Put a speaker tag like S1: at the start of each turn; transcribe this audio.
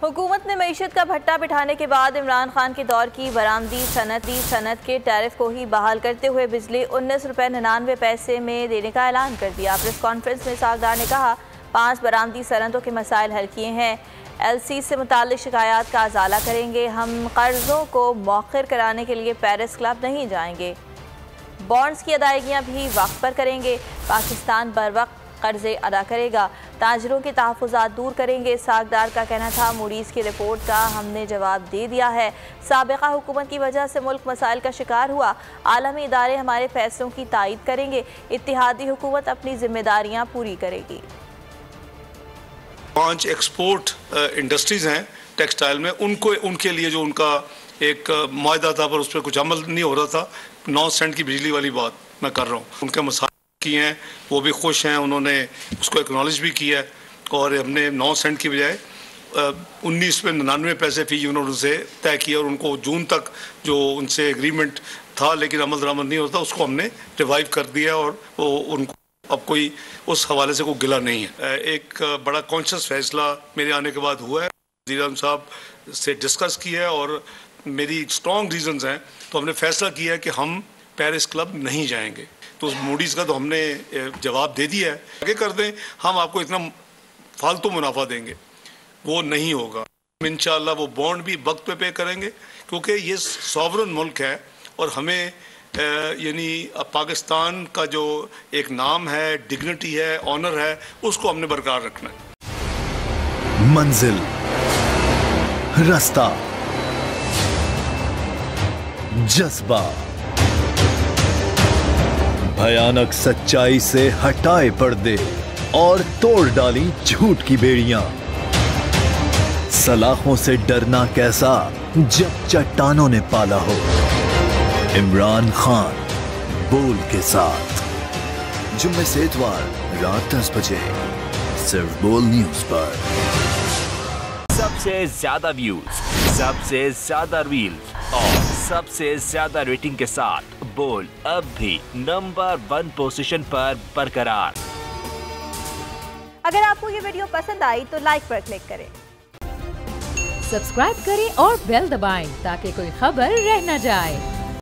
S1: हुकूमत ने मईशत का भट्टा बिठाने के बाद इमरान खान के दौर की बरामदी सनत के टैरिफ को ही बहाल करते हुए बिजली 19 रुपये 99 पैसे में देने का ऐलान कर दिया। प्रेस कॉन्फ्रेंस में सागदार ने कहा 5 बरामदी सनतों के मसाइल हल किए हैं, LC से मुताल्लिक शिकायत का अजाला करेंगे, हम कर्ज़ों को मौखर कराने के लिए पेरिस क्लब नहीं जाएंगे, बॉन्ड्स की अदायगियाँ भी वक्त पर करेंगे, पाकिस्तान बर वक्त कर्जे अदा करेगा, ताजरों के तहफ़्फ़ुज़ात दूर करेंगे। सागदार का कहना था मूडीज़ की रिपोर्ट का हमने जवाब दे दिया है, साबिक़ा हुकूमत की वजह से मुल्क मसाइल का शिकार हुआ, आलमी इदारे हमारे फैसलों की तायीद करेंगे, इत्तेहादी हुकूमत अपनी जिम्मेदारियाँ पूरी करेगी।
S2: 5 एक्सपोर्ट इंडस्ट्रीज़ हैं टेक्सटाइल में, उनके लिए जो उनका एक मुआहदा था पर उस पर कुछ अमल नहीं हो रहा था, 9 सेंट की बिजली वाली बात मैं कर रहा हूँ, उनके मसाइल किए हैं, वो भी खुश हैं, उन्होंने उसको एक्नॉलेज भी किया है और हमने 9 सेंट की बजाय 19.99 पैसे फी यूनिट उनसे तय किया और उनको जून तक जो उनसे एग्रीमेंट था लेकिन अमल दरामद नहीं होता उसको हमने रिवाइव कर दिया और वो उनको अब कोई उस हवाले से कोई गिला नहीं है। एक बड़ा कॉन्शियस फैसला मेरे आने के बाद हुआ है, वज़ीर आज़म साहब से डिस्कस किया है और मेरी स्ट्रॉन्ग रीजंस हैं, तो हमने फैसला किया है कि हम पेरिस क्लब नहीं जाएंगे। तो उस मूडीज़ का तो हमने जवाब दे दिया है, आगे कर दें हम आपको इतना फालतू मुनाफा देंगे, वो नहीं होगा। इंशाअल्लाह वो बॉन्ड भी वक्त पे पे करेंगे क्योंकि ये सॉवरन मुल्क है और हमें यानी पाकिस्तान का जो एक नाम है, डिग्निटी है, ऑनर है, उसको हमने बरकरार रखना है।
S3: मंजिल, रास्ता, जज्बा, भयानक सच्चाई से हटाए पर्दे और तोड़ डाली झूठ की बेड़ियां। सलाखों से डरना कैसा जब चट्टानों ने पाला हो। इमरान खान बोल के साथ जुम्मे से इतवार रात 10 बजे सिर्फ बोल न्यूज पर।
S4: सबसे ज्यादा व्यूज, सबसे ज्यादा रील्स और सबसे ज्यादा रेटिंग के साथ बोल अब भी नंबर 1 पोजीशन पर बरकरार।
S1: अगर आपको ये वीडियो पसंद आई तो लाइक पर क्लिक करें,
S5: सब्सक्राइब करें और बेल दबाएं ताकि कोई खबर रह न जाए।